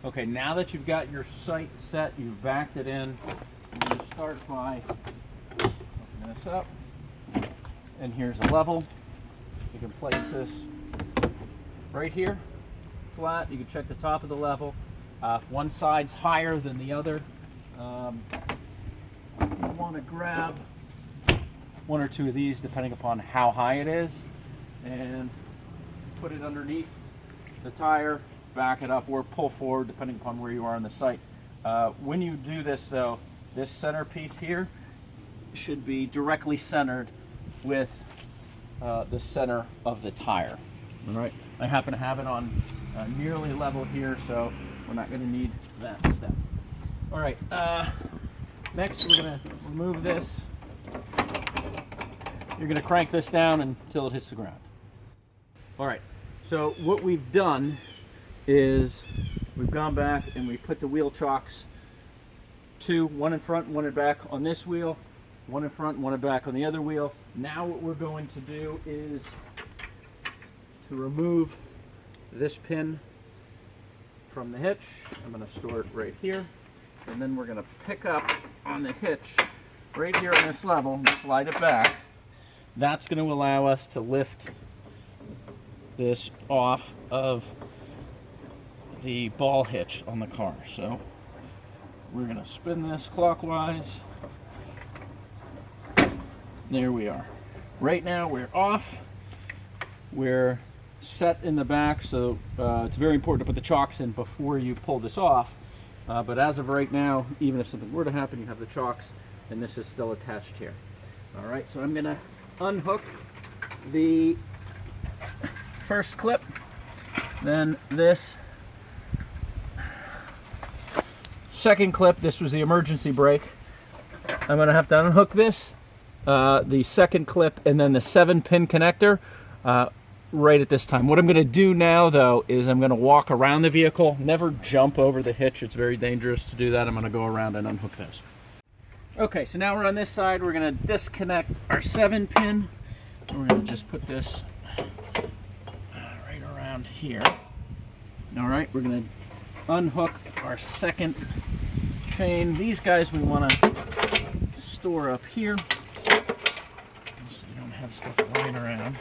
Okay, now that you've got your sight set, you've backed it in, you're going to start by opening this up. And here's a level. You can place this right here, flat. You can check the top of the level. If one side's higher than the other, you want to grab one or two of these depending upon how high it is and put it underneath the tire, back it up, or pull forward depending upon where you are on the site. When you do this though, this center piece here should be directly centered with the center of the tire. All right, I happen to have it on nearly level here, so we're not going to need that step. All right, next we're going to remove this. You're going to crank this down until it hits the ground. All right, so what we've done is we've gone back and we put the wheel chocks, one in front, one in back on this wheel, one in front, one in back on the other wheel. Now what we're going to do is to remove this pin from the hitch. I'm going to store it right here, and then we're going to pick up on the hitch right here on this level and slide it back. That's going to allow us to lift this off of the ball hitch on the car. So we're going to spin this clockwise. There we are. Right now we're off. We're set in the back, so it's very important to put the chocks in before you pull this off. But as of right now, even if something were to happen, you have the chocks and this is still attached here. All right, so I'm going to unhook the first clip, then this second clip. This was the emergency brake. I'm going to have to unhook this, the second clip, and then the 7-pin connector right at this time. What I'm going to do now though is I'm going to walk around the vehicle. Never jump over the hitch, it's very dangerous to do that. I'm going to go around and unhook those. Okay, so now we're on this side. We're going to disconnect our 7-pin. We're going to just put this right around here. All right, we're going to unhook our second chain. These guys we want to store up here so you don't have stuff lying around.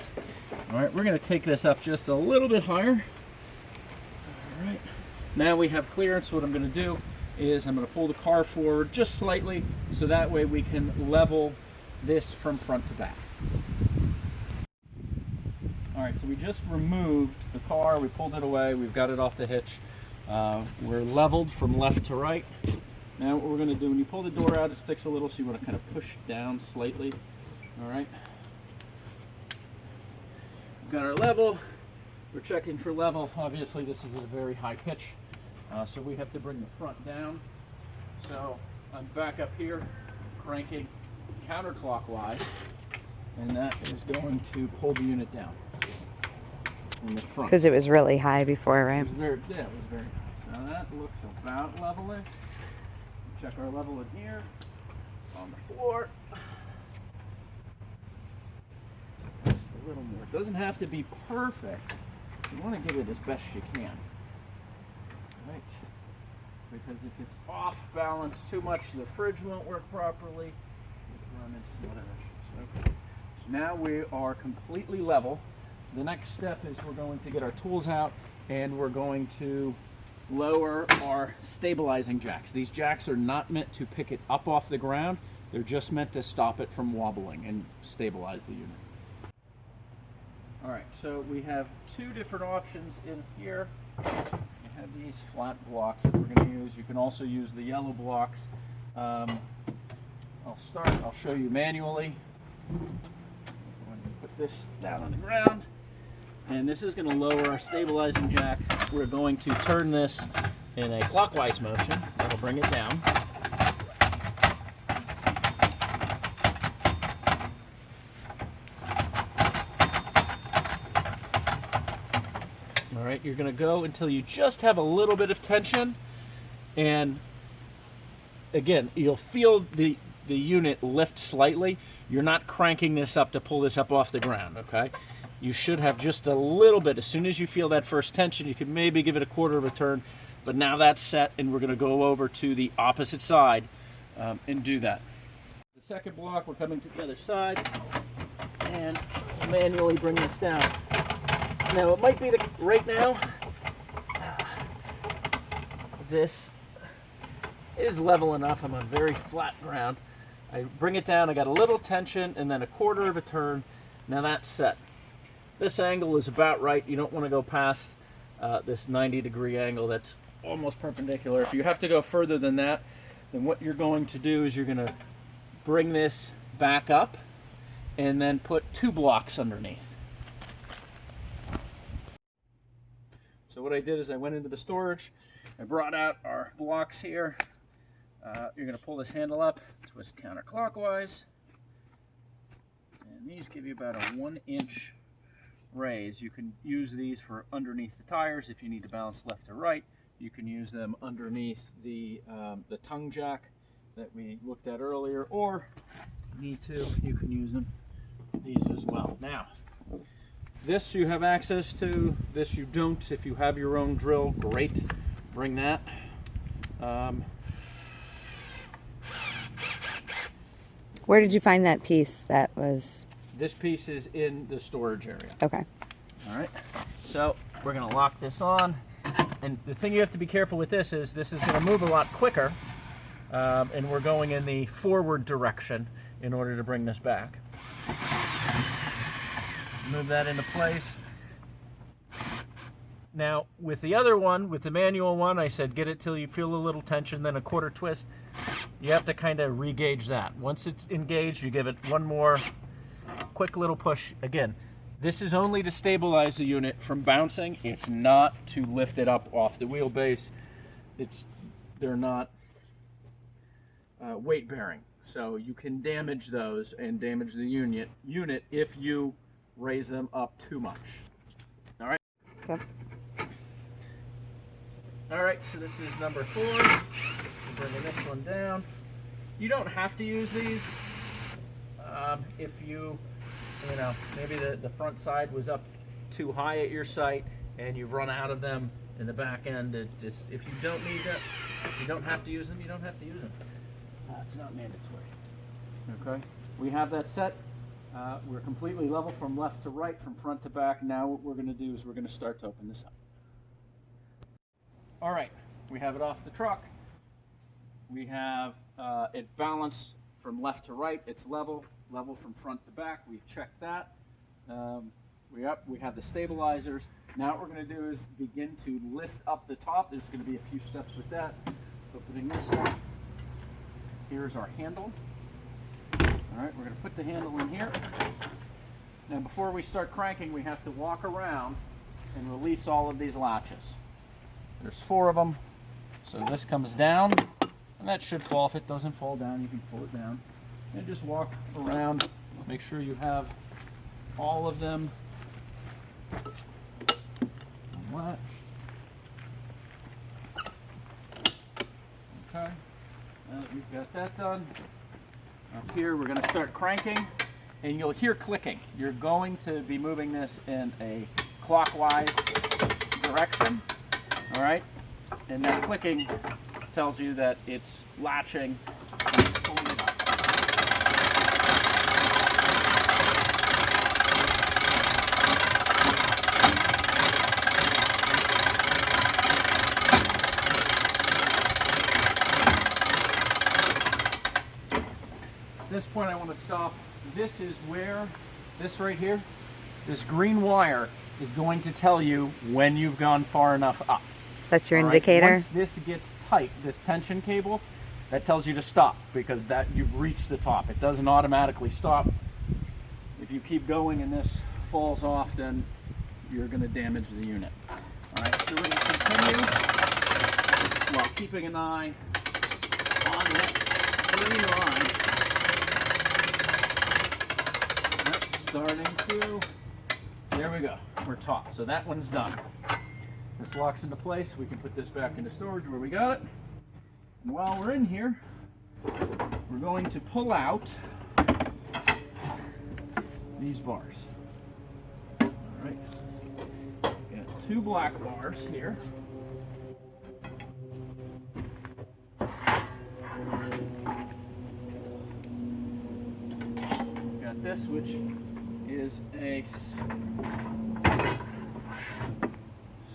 All right, we're going to take this up just a little bit higher. All right, now we have clearance. What I'm going to do is I'm going to pull the car forward just slightly so that way we can level this from front to back. All right, so we just removed the car, we pulled it away, we've got it off the hitch. We're leveled from left to right. Now what we're going to do, when you pull the door out, it sticks a little, so you want to kind of push down slightly. All right. We've got our level. We're checking for level. Obviously this is at a very high pitch, so we have to bring the front down. So I'm back up here, cranking counterclockwise, and that is going to pull the unit down in the front. Because it was really high before, right? It was very high. So that looks about level-ish. Check our level in here, on the floor. Just a little more. It doesn't have to be perfect. You want to give it as best you can. Right? Because if it's off balance too much, the fridge won't work properly. You can run into some other issues. Okay. So now we are completely level. The next step is we're going to get our tools out and we're going to lower our stabilizing jacks. These jacks are not meant to pick it up off the ground. They're just meant to stop it from wobbling and stabilize the unit. All right, so we have two different options in here. We have these flat blocks that we're going to use. You can also use the yellow blocks. I'll show you manually. I'm going to put this down on the ground. And this is going to lower our stabilizing jack. We're going to turn this in a clockwise motion. That'll bring it down. All right, you're going to go until you just have a little bit of tension. And again, you'll feel the unit lift slightly. You're not cranking this up to pull this up off the ground, okay? You should have just a little bit. As soon as you feel that first tension, you can maybe give it a quarter of a turn. But now that's set, and we're going to go over to the opposite side and do that. The second block, we're coming to the other side, and we'll manually bring this down. Now it might be right now, this is level enough. I'm on very flat ground. I bring it down, I got a little tension, and then a quarter of a turn. Now that's set. This angle is about right. You don't want to go past this 90-degree angle that's almost perpendicular. If you have to go further than that, then what you're going to do is you're going to bring this back up and then put 2 blocks underneath. So what I did is I went into the storage, I brought out our blocks here. You're going to pull this handle up, twist counterclockwise, and these give you about a 1-inch raise. You can use these for underneath the tires if you need to balance left or right. You can use them underneath the tongue jack that we looked at earlier, or need to, you can use them these as well. Now, this you have access to, this you don't. If you have your own drill, great, bring that. Where did you find that piece that was? This piece is in the storage area. Okay. All right, so we're gonna lock this on. And the thing you have to be careful with this is gonna move a lot quicker, and we're going in the forward direction in order to bring this back. Move that into place. Now, with the other one, with the manual one, I said get it till you feel a little tension, then a quarter twist. You have to kind of re-gauge that. Once it's engaged, you give it one more quick little push. Again, this is only to stabilize the unit from bouncing. It's not to lift it up off the wheelbase. They're not weight bearing. So you can damage those and damage the unit if you raise them up too much. All right. Okay. All right, so this is number 4. We're bringing this one down. You don't have to use these. If you know, maybe the front side was up too high at your site and you've run out of them in the back end. If you don't need that, if you don't have to use them, you don't have to use them. It's not mandatory. Okay, we have that set. We're completely level from left to right, from front to back. Now what we're going to do is we're going to start to open this up. All right, we have it off the truck. We have it balanced from left to right. It's level from front to back. We've checked that. We have the stabilizers. Now what we're going to do is begin to lift up the top. There's going to be a few steps with that. Opening this up. Here's our handle. All right, we're going to put the handle in here. Now before we start cranking, we have to walk around and release all of these latches. There's 4 of them. So this comes down, and that should fall. If it doesn't fall down, you can pull it down. And just walk around. Make sure you have all of them. Latch. Okay. Now that we've got that done, up here we're going to start cranking, and you'll hear clicking. You're going to be moving this in a clockwise direction. All right, and that clicking tells you that it's latching and pulling it up. At this point I want to stop. This is where, this right here, this green wire is going to tell you when you've gone far enough up. That's your indicator? Once this gets tight, this tension cable, that tells you to stop, because that you've reached the top. It doesn't automatically stop. If you keep going and this falls off, then you're going to damage the unit. All right, so we're going to continue while keeping an eye on that green line. Starting to, there we go, we're taut. So that one's done. This locks into place. We can put this back into storage where we got it. And while we're in here, we're going to pull out these bars. All right, got 2 black bars here. this, which is a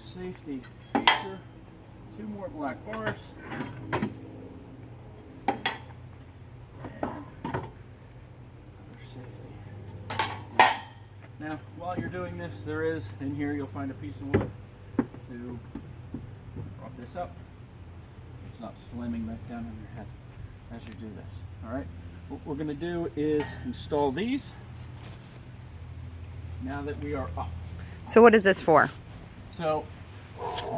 safety feature. 2 more black bars. Now, while you're doing this, there is, in here you'll find a piece of wood to prop this up. It's not slamming back down on your head as you do this. All right, what we're going to do is install these now that we are up. So what is this for? So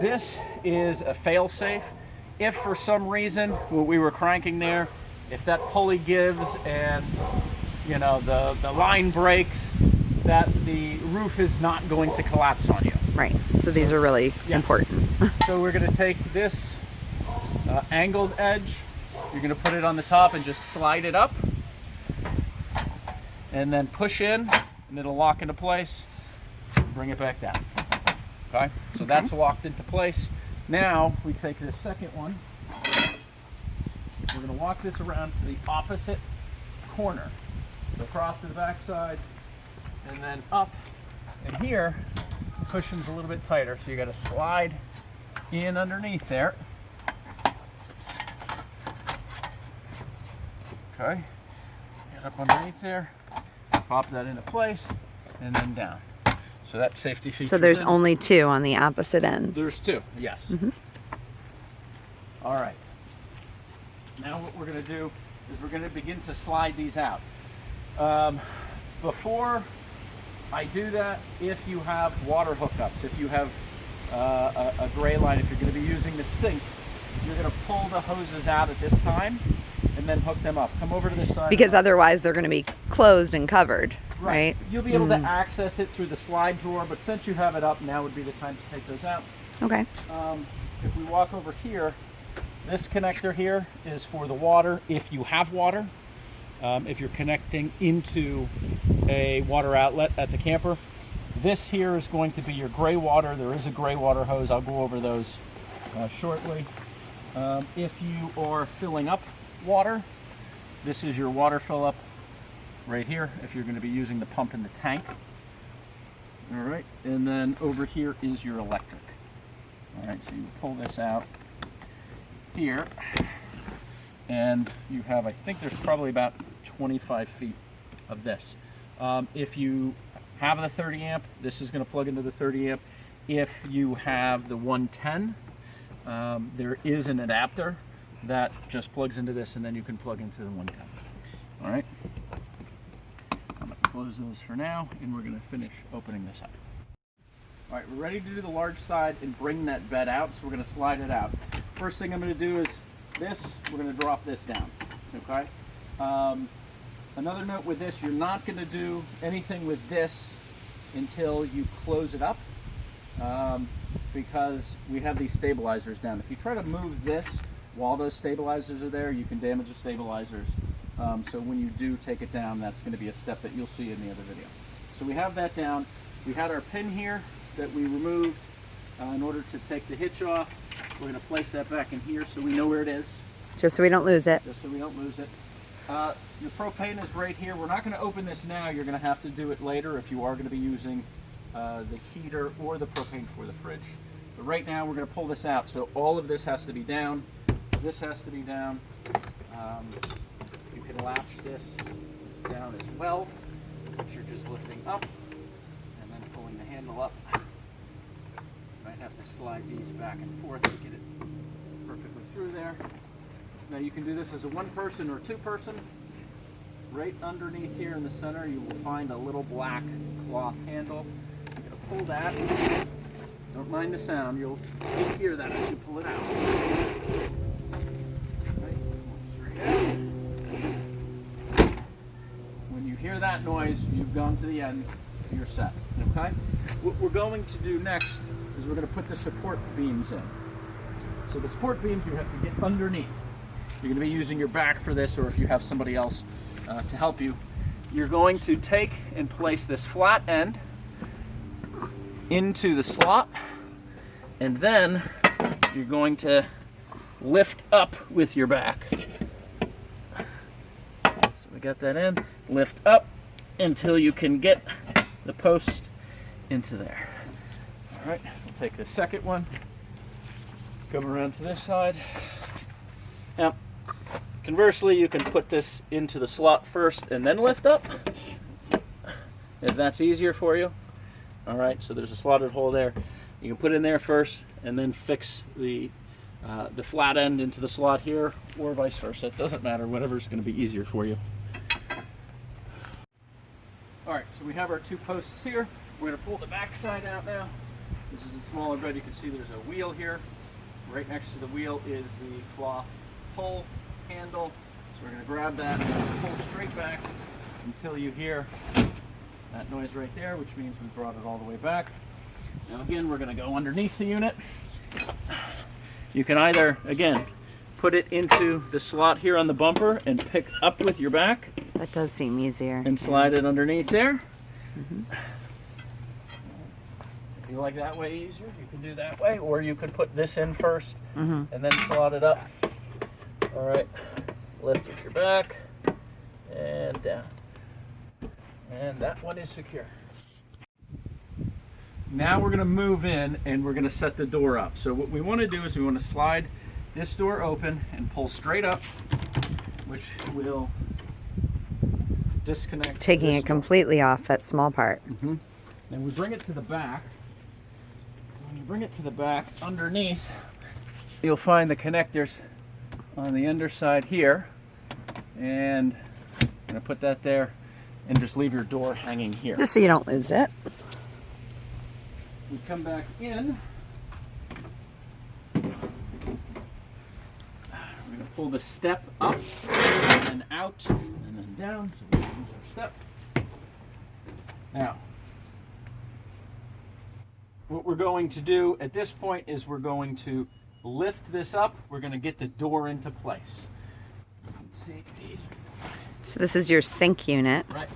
this is a fail-safe. If for some reason what we were cranking there, if that pulley gives and you know the line breaks, that the roof is not going to collapse on you. Right. So these are really important. So we're going to take this angled edge. You're going to put it on the top and just slide it up, and then push in, and it'll lock into place. Bring it back down. Okay. So that's locked into place. Now we take this second one. We're going to walk this around to the opposite corner. So across to the back side, and then up. And here, the cushion's a little bit tighter, so you got to slide in underneath there. Okay. Get up underneath there, pop that into place, and then down. So that safety feature. So there's only 2 on the opposite ends. There's 2, yes. All right. Now what we're going to do is we're going to begin to slide these out. Before I do that, if you have water hookups, if you have a gray line, if you're going to be using the sink, you're going to pull the hoses out at this time and then hook them up. Come over to this side. Because otherwise they're going to be closed and covered, right? You'll be able to access it through the slide drawer, but since you have it up, now would be the time to take those out. Okay. If we walk over here, this connector here is for the water, if you have water. If you're connecting into a water outlet at the camper. This here is going to be your gray water. There is a gray water hose. I'll go over those shortly. If you are filling up water, this is your water fill up right here if you're going to be using the pump in the tank. All right, and then over here is your electric. All right, so you pull this out here, and you have, I think there's probably about 25 feet of this. If you have the 30 amp, this is going to plug into the 30 amp. If you have the 110, there is an adapter that just plugs into this, and then you can plug into the 110. All right, I'm going to close those for now, and we're going to finish opening this up. All right, we're ready to do the large side and bring that bed out, so we're going to slide it out. First thing I'm going to do is this, we're going to drop this down, okay? Another note with this, you're not going to do anything with this until you close it up, because we have these stabilizers down. If you try to move this while those stabilizers are there, you can damage the stabilizers. So when you do take it down, that's going to be a step that you'll see in the other video. So we have that down. We had our pin here that we removed in order to take the hitch off. We're going to place that back in here so we know where it is. Just so we don't lose it. Just so we don't lose it. Your propane is right here. We're not going to open this now. You're going to have to do it later if you are going to be using the heater or the propane for the fridge. But right now we're going to pull this out. So all of this has to be down. This has to be down. You can latch this down as well, which you're just lifting up and then pulling the handle up. You might have to slide these back and forth to get it perfectly through there. Now you can do this as a 1-person or 2-person. Right underneath here in the center you will find a little black cloth handle. You're going to pull that. Don't mind the sound, you'll hear that as you pull it out. Right. Straight out. When you hear that noise, you've gone to the end, you're set. Okay? What we're going to do next is we're going to put the support beams in. So the support beams you have to get underneath. You're going to be using your back for this, or if you have somebody else to help you. You're going to take and place this flat end into the slot, and then you're going to lift up with your back. So we got that in, lift up, until you can get the post into there. All right, we'll take the second one, come around to this side. Now, conversely, you can put this into the slot first and then lift up, if that's easier for you. All right, so there's a slotted hole there. You can put it in there first and then fix the flat end into the slot here, or vice versa. It doesn't matter, whatever's going to be easier for you. All right, so we have our 2 posts here. We're going to pull the back side out now. This is a smaller bed. You can see there's a wheel here. Right next to the wheel is the cloth pull handle. So we're going to grab that and pull straight back until you hear that noise right there, which means we brought it all the way back. Now again, we're going to go underneath the unit. You can either, again, put it into the slot here on the bumper and pick up with your back. That does seem easier. And slide it underneath there. Mm-hmm. If you like that way easier, you can do that way. Or you could put this in first Mm-hmm. and then slot it up. All right, lift with your back and down. And that one is secure. Now we're going to move in and we're going to set the door up. So what we want to do is we want to slide this door open and pull straight up, which will disconnect. Taking this it completely off that small part. Mm-hmm. And we bring it to the back. When you bring it to the back underneath, you'll find the connectors on the underside here. And I'm going to put that there and just leave your door hanging here. Just so you don't lose it. We come back in. We're going to pull the step up and then out and then down. So we use our step. Now, what we're going to do at this point is we're going to lift this up. We're going to get the door into place. You can see these. So this is your sink unit. Right.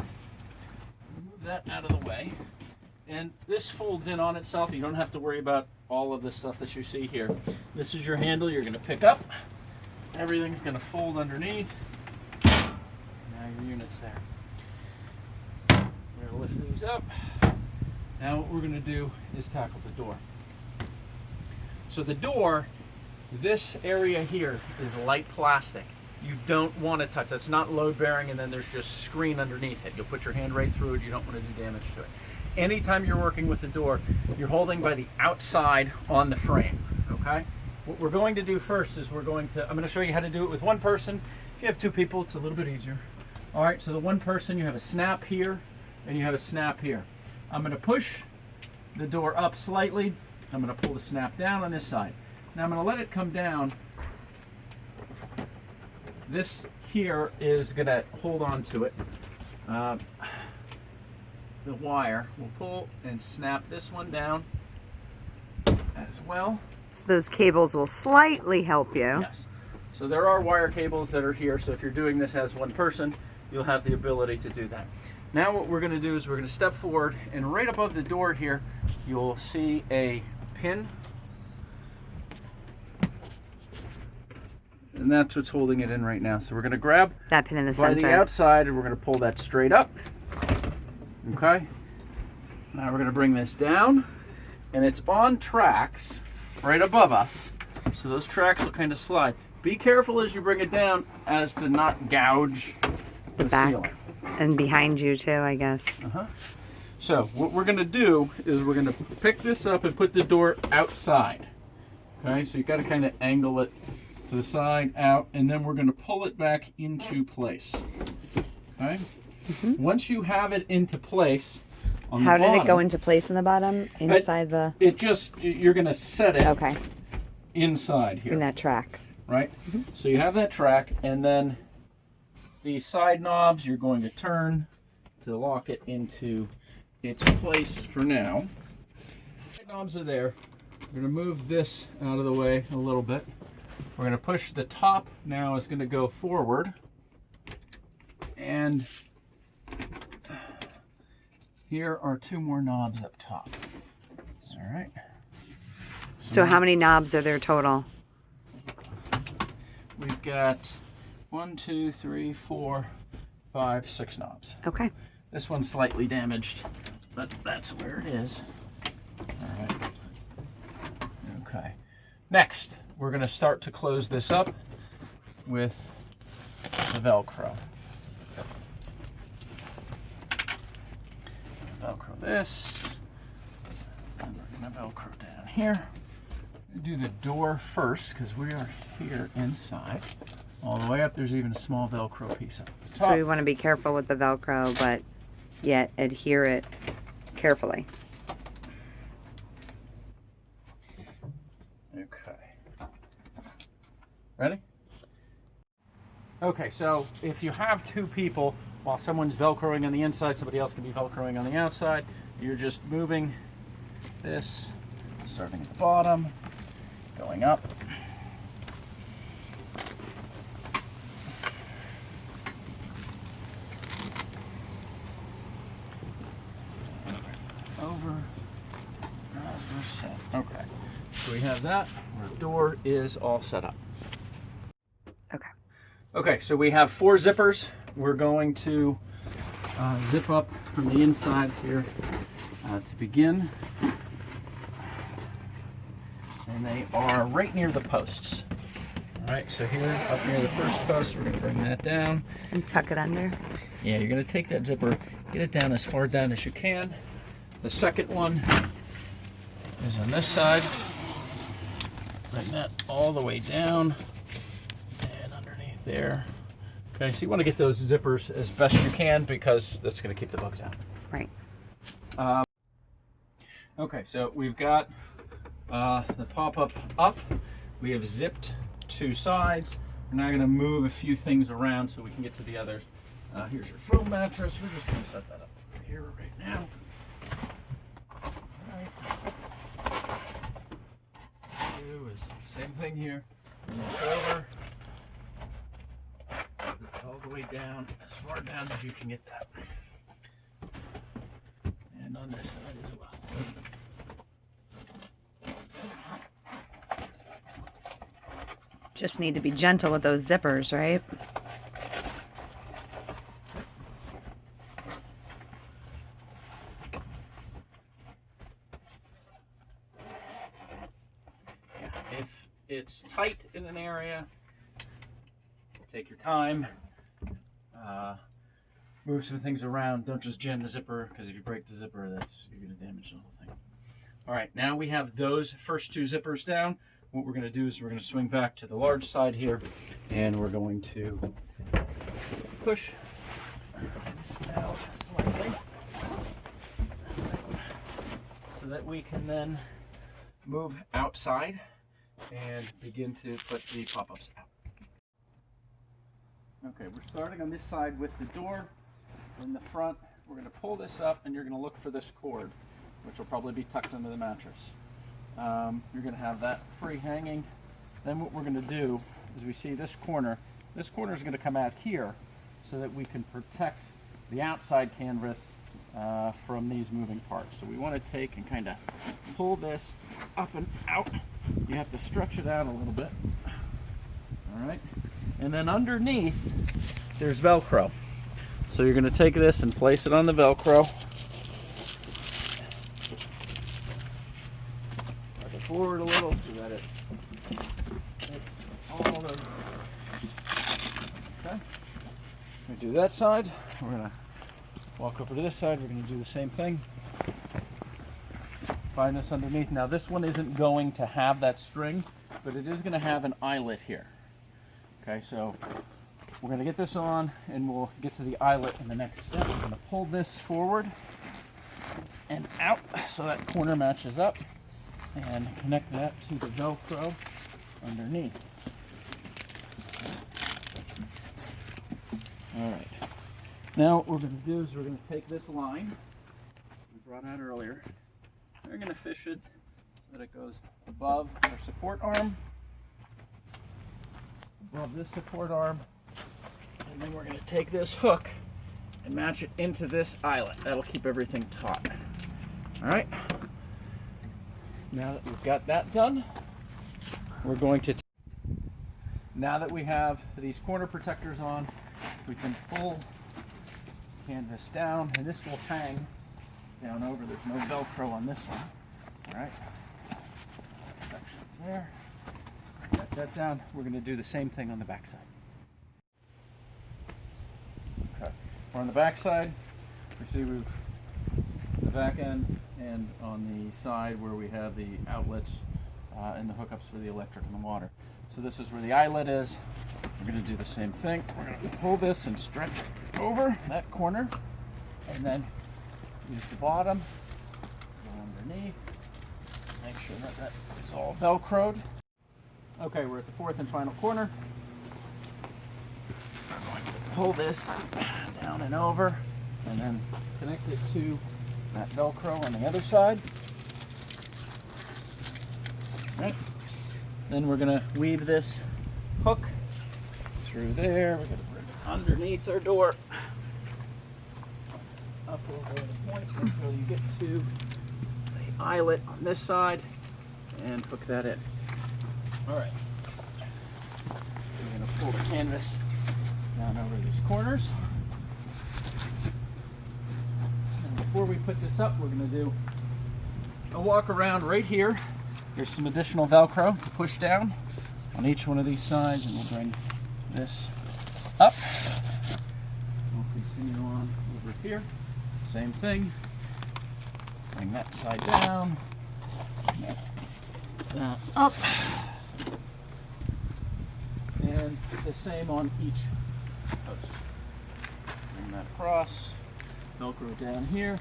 Move that out of the way. And this folds in on itself. You don't have to worry about all of the stuff that you see here. This is your handle you're going to pick up. Everything's going to fold underneath. Now your unit's there. We're going to lift these up. Now what we're going to do is tackle the door. So the door, this area here is light plastic. You don't want to touch. That's not load bearing, and then there's just screen underneath it. You'll put your hand right through it. You don't want to do damage to it. Anytime you're working with the door, you're holding by the outside on the frame, okay? What we're going to do first is I'm going to show you how to do it with one person. If you have 2 people, it's a little bit easier. All right, so the one person, you have a snap here, and you have a snap here. I'm going to push the door up slightly. I'm going to pull the snap down on this side. Now I'm going to let it come down. This here is going to hold on to it. The wire will pull and snap this one down as well. So those cables will slightly help you. Yes. So there are wire cables that are here, so if you're doing this as one person, you'll have the ability to do that. Now what we're going to do is we're going to step forward, and right above the door here, you'll see a pin. And that's what's holding it in right now. So we're going to grab that pin in the by center. the outside, and we're going to pull that straight up. Okay. Now we're going to bring this down, and it's on tracks right above us. So those tracks will kind of slide. Be careful as you bring it down as to not gouge the back ceiling. And behind you too, I guess. So what we're going to do is we're going to pick this up and put the door outside. Okay, so you got to kind of angle it to the side, out, and then we're going to pull it back into place. Okay. Once you have it into place, on How the bottom, did it go into place in the bottom? Inside the... You're going to set it Okay. inside here. In that track. Right? So you have that track, and then the side knobs you're going to turn to lock it into its place for now. Side knobs are there. We're going to move this out of the way a little bit. We're going to push the top now is going to go forward. And here are 2 more knobs up top. All right. So how many knobs are there total? We've got 1, 2, 3, 4, 5, 6 knobs. Okay. This one's slightly damaged, but that's where it is. All right. Okay. Next, we're going to start to close this up with the Velcro. Velcro this. And we're going to Velcro down here. Do the door first because we are here inside. All the way up, there's even a small Velcro piece up the top. So we want to be careful with the Velcro, but yet adhere it carefully. Okay. Ready? Okay, so if you have two people, while someone's Velcroing on the inside, somebody else can be Velcroing on the outside. You're just moving this, starting at the bottom, going up. Over. As we're set. Okay. So we have that. Our door is all set up. Okay. Okay, so we have 4 zippers. We're going to zip up from the inside here to begin. And they are right near the posts. All right, so here, up near the first post, we're going to bring that down. And tuck it under. Yeah, you're going to take that zipper, get it down as far down as you can. The second one is on this side. Bring that all the way down and underneath there. Okay, so you want to get those zippers as best you can because that's going to keep the bugs out. Right. Okay, so we've got the pop-up up. We have zipped 2 sides. We're now going to move a few things around so we can get to the others. Here's your foam mattress. We're just going to set that up here right now. Is the same thing here. Bring this over. All the way down, as far down as you can get that. And on this side as well. Just need to be gentle with those zippers, right? If it's tight in an area, take your time, move some things around. Don't just jam the zipper, because if you break the zipper, you're going to damage the whole thing. All right, now we have those first 2 zippers down. What we're going to do is we're going to swing back to the large side here, and we're going to push this out slightly so that we can then move outside and begin to put the pop-ups out. Okay, we're starting on this side with the door in the front. We're going to pull this up and you're going to look for this cord, which will probably be tucked under the mattress. You're going to have that free hanging. Then what we're going to do is we see this corner is going to come out here so that we can protect the outside canvas from these moving parts. So we want to take and kind of pull this up and out. You have to stretch it out a little bit. All right. And then underneath, there's Velcro. So you're going to take this and place it on the Velcro. Push it forward a little so that it fits all the... Okay. We do that side. We're going to walk over to this side. We're going to do the same thing. Find this underneath. Now this one isn't going to have that string, but it is going to have an eyelet here. Okay, so we're going to get this on and we'll get to the eyelet in the next step. We're going to pull this forward and out so that corner matches up and connect that to the Velcro underneath. All right. Now what we're going to do is we're going to take this line we brought out earlier. We're going to fish it so that it goes above our support arm. Above this support arm, and then we're going to take this hook and match it into this eyelet. That'll keep everything taut. All right. Now that we've got that done, we're going to. Now that we have these corner protectors on, we can pull canvas down, and this will hang down over. There's no Velcro on this one. All right, section's there. Got that down. We're going to do the same thing on the back side. Okay, we're on the back side. We see we've the back end and on the side where we have the outlets and the hookups for the electric and the water. So this is where the eyelet is. We're going to do the same thing. We're going to pull this and stretch it over that corner, and then use the bottom, go underneath, make sure that that is all Velcroed. Okay, we're at the fourth and final corner. We're going to pull this down and over, and then connect it to that Velcro on the other side. Right. Then we're going to weave this hook through there. We're going to bring it underneath our door, up over the point until you get to the eyelet on this side, and hook that in. All right. We're going to pull the canvas down over these corners. And before we put this up, we're going to do a walk around right here. There's some additional Velcro to push down on each one of these sides, and we'll bring this up. We'll continue on over here. Same thing. Bring that side down. That up. And the same on each post. Bring that across. Velcro down here.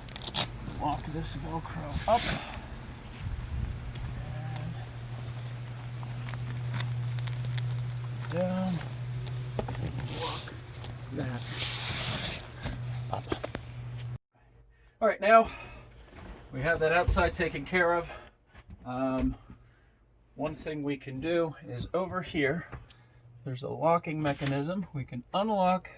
Walk this Velcro up. Down, walk that up. All right, now we have that outside taken care of. One thing we can do is over here, there's a locking mechanism. We can unlock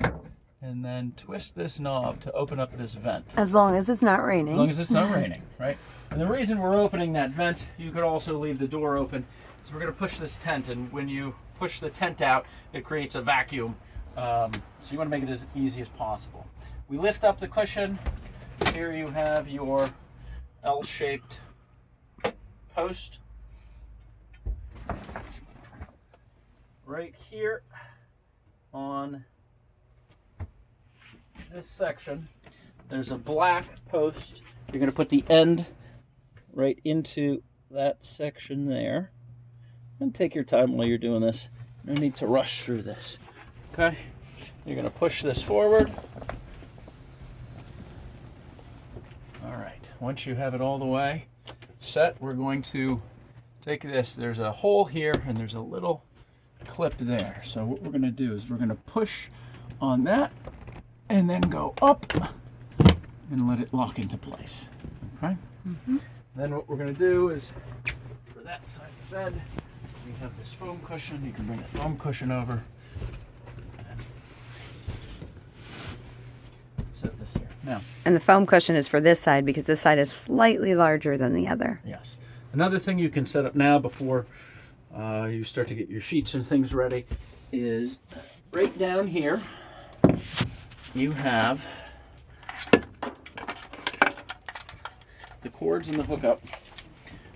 and then twist this knob to open up this vent. As long as it's not raining. As long as it's not raining, right? And the reason we're opening that vent, you could also leave the door open. So we're going to push this tent, and when you push the tent out, it creates a vacuum. So you want to make it as easy as possible. We lift up the cushion. Here you have your L-shaped post. Right here on this section, there's a black post. You're going to put the end right into that section there. And take your time while you're doing this. No need to rush through this. Okay? You're going to push this forward. All right. Once you have it all the way set, we're going to take this. There's a hole here and there's a little clip there. So what we're going to do is we're going to push on that and then go up and let it lock into place. Okay? Mm-hmm. Then what we're going to do is for that side of the bed, we have this foam cushion. You can bring the foam cushion over and set this here. Now, and the foam cushion is for this side because this side is slightly larger than the other. Yes. Another thing you can set up now before you start to get your sheets and things ready is right down here you have the cords and the hookup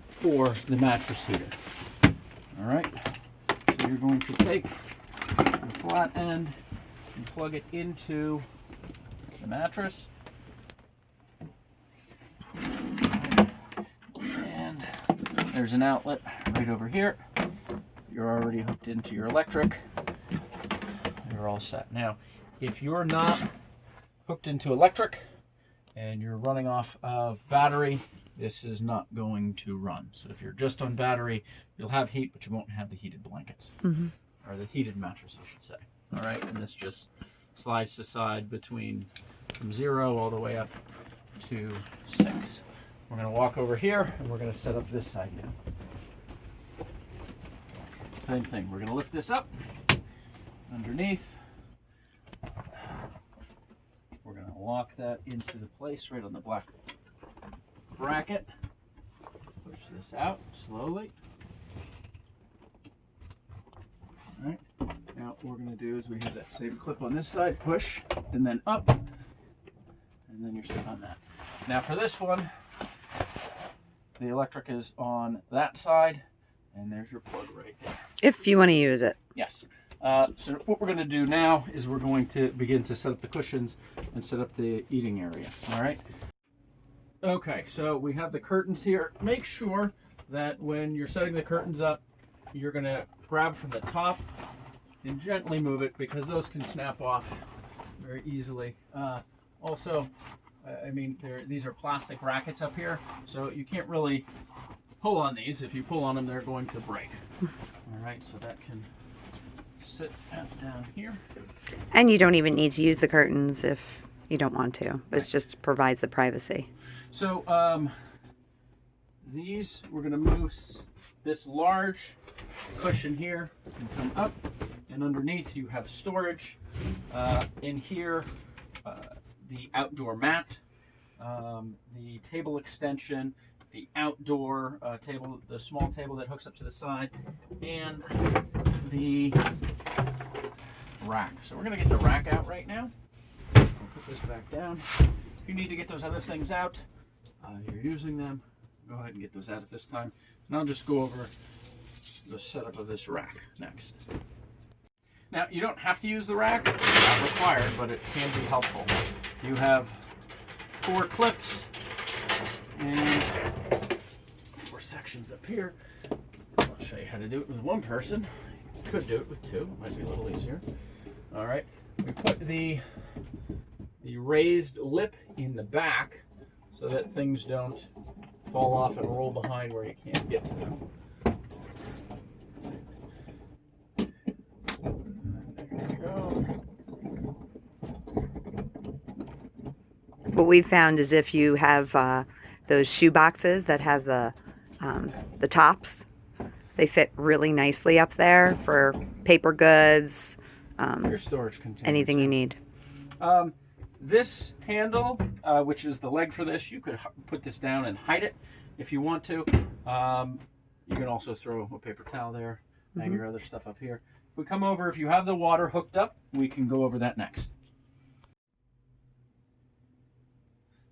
for the mattress heater. All right, so you're going to take the flat end and plug it into the mattress. And there's an outlet right over here. You're already hooked into your electric. You're all set. Now, if you're not hooked into electric and you're running off of battery, this is not going to run. So if you're just on battery, you'll have heat, but you won't have the heated blankets. Mm-hmm. Or the heated mattress, I should say. All right, and this just slides to side from 0 all the way up to 6. We're going to walk over here, and we're going to set up this side now. Same thing. We're going to lift this up underneath. We're going to lock that into the place right on the black bracket. Push this out slowly. All right. Now what we're going to do is we have that same clip on this side, push, and then up, then you're set on that. Now for this one, the electric is on that side, and there's your plug right there. If you want to use it. Yes. So what we're going to do now is we're going to begin to set up the cushions and set up the eating area. All right. Okay, so we have the curtains here. Make sure that when you're setting the curtains up, you're going to grab from the top and gently move it, because those can snap off very easily. Also, I mean, these are plastic brackets up here, so you can't really pull on these. If you pull on them, they're going to break. All right, so that can sit down here. And you don't even need to use the curtains if you don't want to. It just provides the privacy. So these, we're going to move this large cushion here and come up, and underneath you have storage. In here, the outdoor mat, the table extension, the outdoor table, the small table that hooks up to the side, and the rack. So we're going to get the rack out right now. We'll put this back down. If you need to get those other things out, you're using them, go ahead and get those out at this time. And I'll just go over the setup of this rack next. Now, you don't have to use the rack, not required, but it can be helpful. You have 4 clips and 4 sections up here. I'll show you how to do it with one person. You could do it with 2, it might be a little easier. All right, we put the raised lip in the back so that things don't fall off and roll behind where you can't get to them. What we've found is if you have those shoe boxes that have the tops, they fit really nicely up there for paper goods, your storage containers, anything you need. This handle, which is the leg for this, you could put this down and hide it if you want to. You can also throw a paper towel there, hang your other stuff up here. If we come over, if you have the water hooked up, we can go over that next.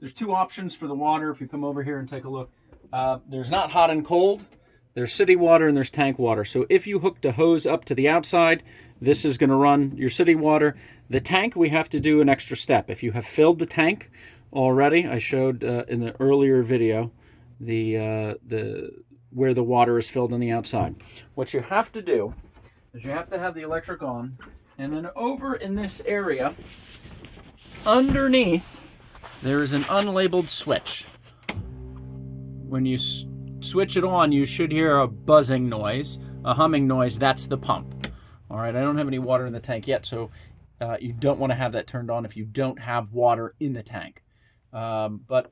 There's 2 options for the water if you come over here and take a look. There's not hot and cold. There's city water and there's tank water. So if you hooked a hose up to the outside, this is going to run your city water. The tank, we have to do an extra step. If you have filled the tank already, I showed in the earlier video where the water is filled on the outside. What you have to do is you have to have the electric on, and then over in this area, underneath, there is an unlabeled switch. When you switch it on, you should hear a buzzing noise, a humming noise. That's the pump. All right, I don't have any water in the tank yet, so you don't want to have that turned on if you don't have water in the tank. But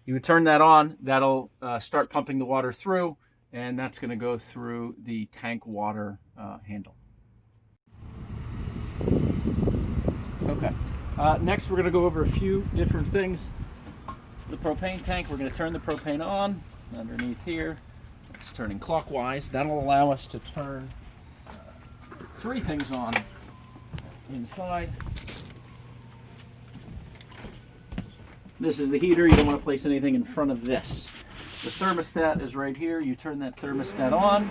you would turn that on, that'll start pumping the water through, and that's going to go through the tank water handle. Okay. Next, we're going to go over a few different things. The propane tank, we're going to turn the propane on underneath here. It's turning clockwise. That'll allow us to turn 3 things on inside. This is the heater. You don't want to place anything in front of this. The thermostat is right here. You turn that thermostat on.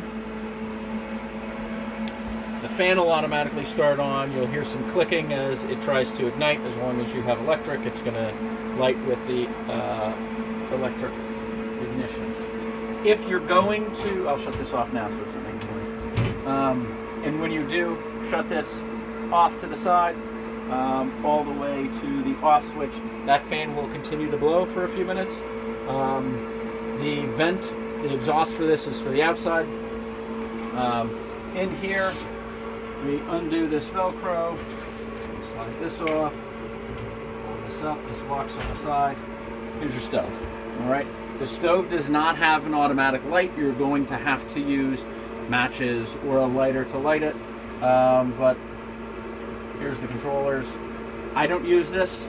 The fan will automatically start on. You'll hear some clicking as it tries to ignite. As long as you have electric, it's going to light with the electric ignition. If you're going to, I'll shut this off now so it's not making noise. And when you do, shut this off to the side, all the way to the off switch. That fan will continue to blow for a few minutes. The vent, the exhaust for this is for the outside. In here, we undo this Velcro, slide this off, pull this up, this locks on the side. Here's your stove, all right? The stove does not have an automatic light. You're going to have to use matches or a lighter to light it, but here's the controllers. I don't use this.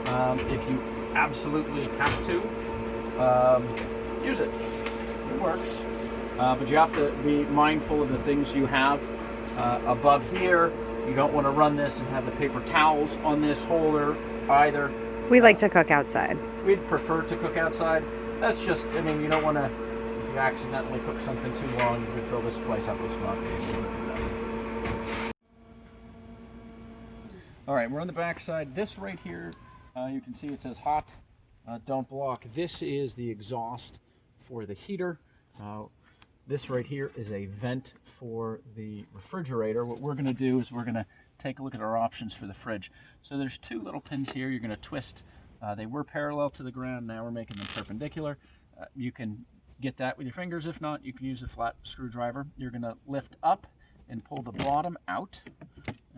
If you absolutely have to, use it. It works. But you have to be mindful of the things you have. Above here, you don't want to run this and have the paper towels on this holder either. We like to cook outside. We'd prefer to cook outside. That's just, I mean, you don't want to, if you accidentally cook something too long, you could fill this place up with smoke. All right, we're on the back side. This right here, you can see it says hot, don't block. This is the exhaust for the heater. This right here is a vent for the refrigerator. What we're going to do is we're going to take a look at our options for the fridge. So there's two little pins here you're going to twist. They were parallel to the ground, now we're making them perpendicular. You can get that with your fingers. If not, you can use a flat screwdriver. You're going to lift up and pull the bottom out,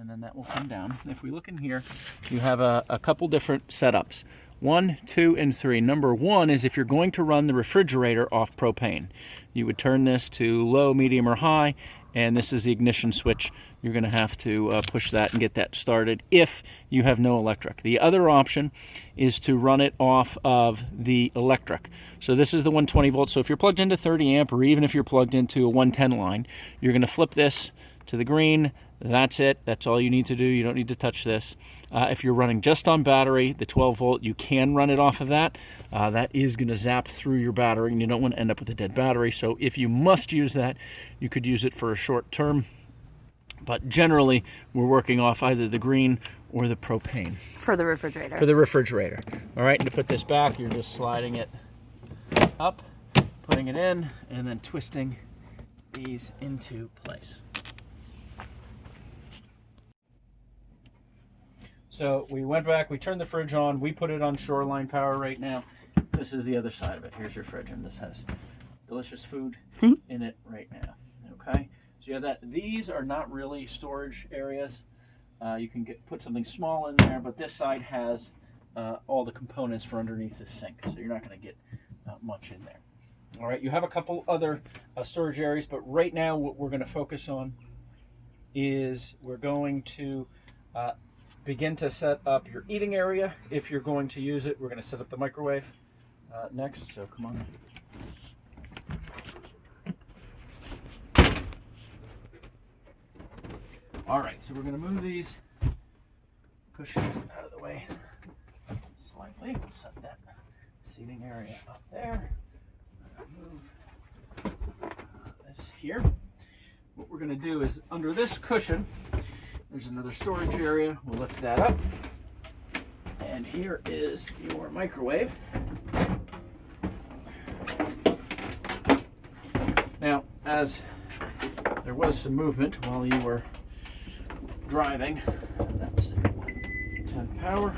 and then that will come down. If we look in here, you have a couple different setups. 1, 2, and 3. Number 1 is if you're going to run the refrigerator off propane. You would turn this to low, medium, or high, and this is the ignition switch. You're going to have to push that and get that started if you have no electric. The other option is to run it off of the electric. So this is the 120 volts. So if you're plugged into 30 amp, or even if you're plugged into a 110 line, you're going to flip this to the green. That's it. That's all you need to do. You don't need to touch this. If you're running just on battery, the 12 volt, you can run it off of that. That is going to zap through your battery, and you don't want to end up with a dead battery. So if you must use that, you could use it for a short term. But generally, we're working off either the green or the propane. For the refrigerator. For the refrigerator. All right, and to put this back, you're just sliding it up, putting it in, and then twisting these into place. So we went back, we turned the fridge on, we put it on shoreline power right now. This is the other side of it. Here's your fridge, and this has delicious food in it right now. Okay, so you have that. These are not really storage areas. You can put something small in there, but this side has all the components for underneath the sink, so you're not going to get much in there. All right, you have a couple other storage areas, but right now what we're going to focus on is we're going to begin to set up your eating area. If you're going to use it, we're going to set up the microwave next, so come on. All right, so we're going to move these cushions out of the way slightly. Set that seating area up there. Move this here. What we're going to do is under this cushion, there's another storage area. We'll lift that up. And here is your microwave. Now, as there was some movement while you were driving, that's the 110 power.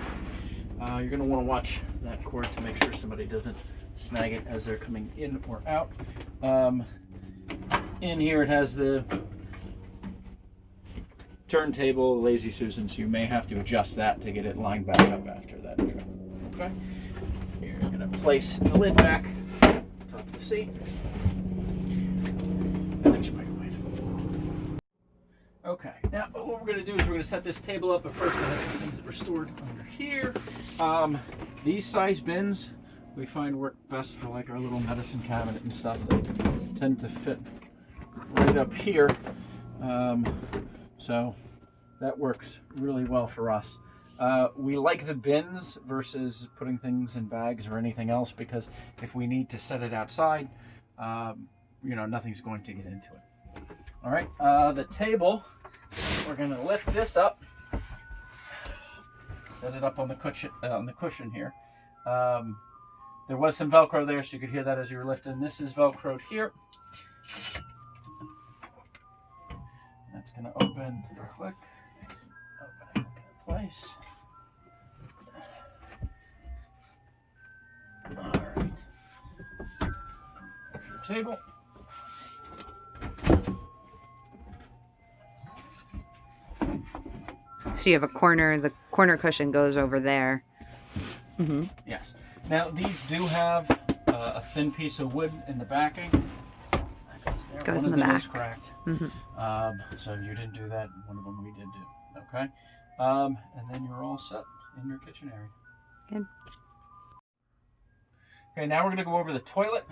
You're going to want to watch that cord to make sure somebody doesn't snag it as they're coming in or out. In here it has the turntable, Lazy Susan, so you may have to adjust that to get it lined back up after that trip. Okay? You're going to place the lid back on top of the seat. And that's your microwave. Okay, now what we're going to do is we're going to set this table up, but first I have some things that were stored under here. These size bins we find work best for like our little medicine cabinet and stuff. They tend to fit right up here. So that works really well for us. We like the bins versus putting things in bags or anything else, because if we need to set it outside, you know, nothing's going to get into it. All right, the table, we're going to lift this up, set it up on the cushion here. There was some Velcro there, so you could hear that as you were lifting. This is Velcroed here. That's going to open, click, open it in place. All right. There's your table. So you have a corner, the corner cushion goes over there. Mm-hmm. Yes. Now these do have a thin piece of wood in the backing. Goes one in the back. Is cracked. Mm-hmm. So you didn't do that. One of them we did do. Okay. And then you're all set in your kitchen area. Good. Okay, now we're going to go over the toilet.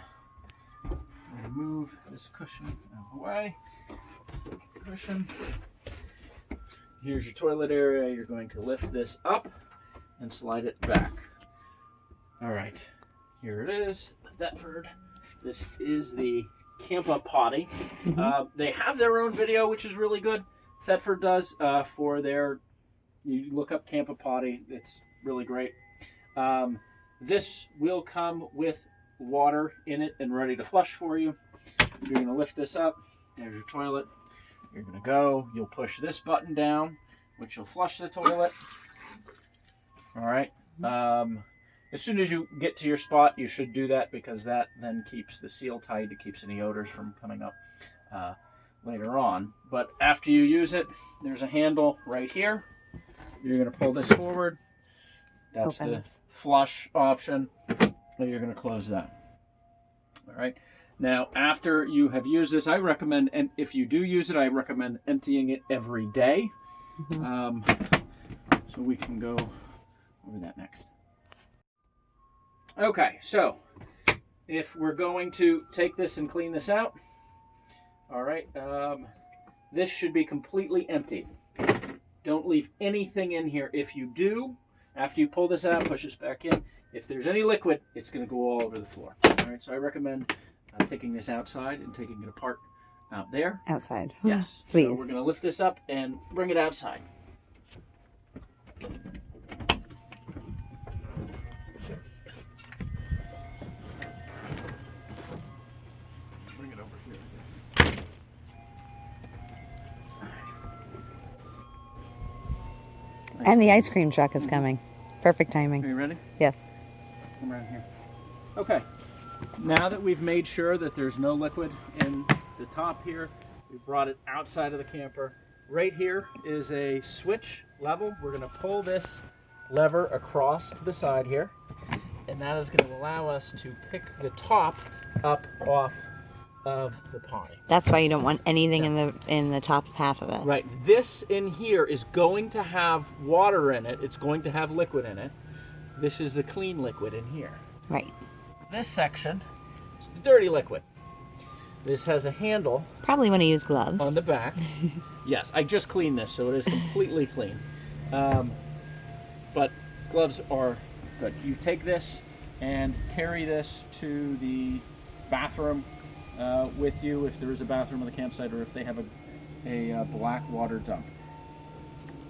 We're going to move this cushion out of the way. Second cushion. Here's your toilet area. You're going to lift this up and slide it back. All right, here it is, the Thetford. This is the Campa Potty. They have their own video, which is really good. Thetford does for their, you look up Campa Potty, it's really great. This will come with water in it and ready to flush for you. You're going to lift this up. There's your toilet. You're going to go. You'll push this button down, which will flush the toilet. All right. As soon as you get to your spot, you should do that because that then keeps the seal tight. It keeps any odors from coming up later on. But after you use it, there's a handle right here. You're going to pull this forward. That's the flush option. And you're going to close that. All right. Now, after you have used this, I recommend, and if you do use it, I recommend emptying it every day. So we can go over that next. Okay, so if we're going to take this and clean this out, all right, this should be completely emptied. Don't leave anything in here. If you do, after you pull this out, push this back in, if there's any liquid, it's going to go all over the floor. All right, so I recommend taking this outside and taking it apart out there. Outside. Yes. Please. So we're going to lift this up and bring it outside. Bring it over here. And the ice cream truck is coming. Perfect timing. Are you ready? Yes. Come around here. Okay. Now that we've made sure that there's no liquid in the top here, we brought it outside of the camper. Right here is a switch level. We're going to pull this lever across to the side here, and that is going to allow us to pick the top up off of the potty. That's why you don't want anything in the top half of it. Right. This in here is going to have water in it. It's going to have liquid in it. This is the clean liquid in here. Right. This section is the dirty liquid. This has a handle. Probably want to use gloves. On the back. Yes, I just cleaned this, so it is completely clean. But gloves are good. You take this and carry this to the bathroom with you if there is a bathroom on the campsite or if they have a black water dump.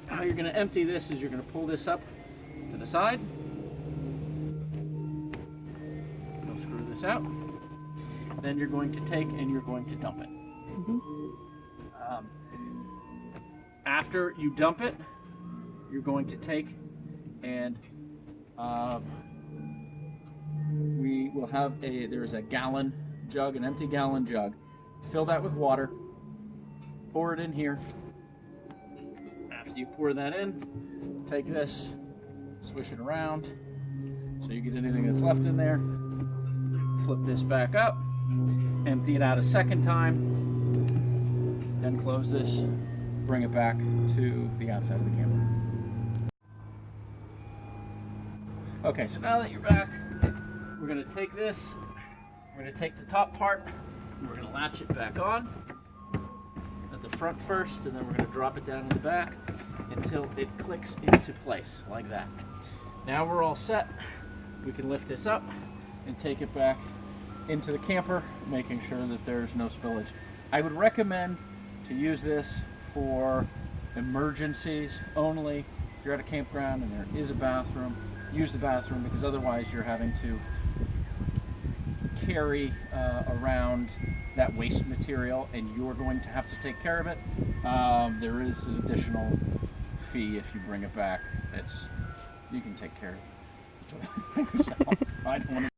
How you're going to empty this is you're going to pull this up to the side. Screw this out. Then you're going to take and you're going to dump it. After you dump it, you're going to take and we will have there's a gallon jug, an empty gallon jug. Fill that with water. Pour it in here. After you pour that in, take this, swish it around so you get anything that's left in there. Flip this back up, empty it out a second time, then close this, bring it back to the outside of the camper. Okay, so now that you're back, we're going to take this, we're going to take the top part, and we're going to latch it back on at the front first, and then we're going to drop it down in the back until it clicks into place, like that. Now we're all set. We can lift this up and take it back into the camper, making sure that there's no spillage. I would recommend to use this for emergencies only. If you're at a campground and there is a bathroom, use the bathroom, because otherwise you're having to carry around that waste material and you're going to have to take care of it. There is an additional fee if you bring it back. You can take care of it. I don't want to.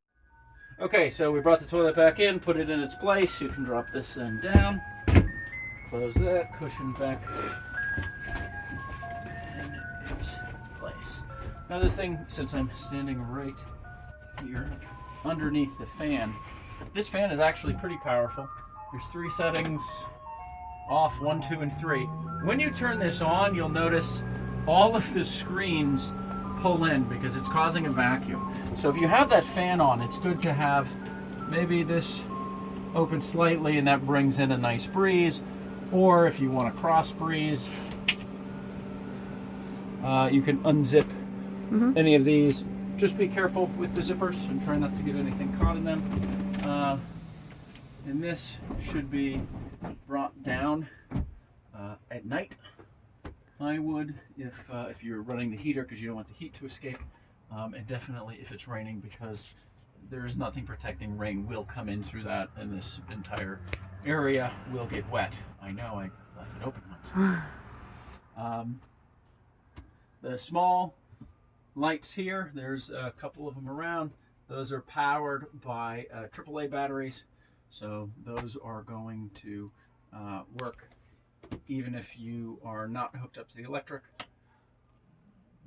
Okay, so we brought the toilet back in, put it in its place. You can drop this then down, close that, cushion back in its place. Another thing, since I'm standing right here underneath the fan, this fan is actually pretty powerful. There's 3 settings, off, 1, 2, and 3. When you turn this on, you'll notice all of the screens pull in because it's causing a vacuum. So if you have that fan on, it's good to have maybe this open slightly and that brings in a nice breeze, or if you want a cross breeze, you can unzip any of these, just be careful with the zippers and try not to get anything caught in them. And this should be brought down at night. I would, if you're running the heater because you don't want the heat to escape, and definitely if it's raining, because there's nothing protecting. Rain will come in through that, and this entire area will get wet. I know, I left it open once. The small lights here, there's a couple of them around. Those are powered by AAA batteries, so those are going to work even if you are not hooked up to the electric.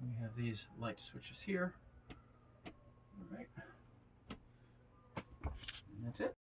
We have these light switches here. All right. And that's it.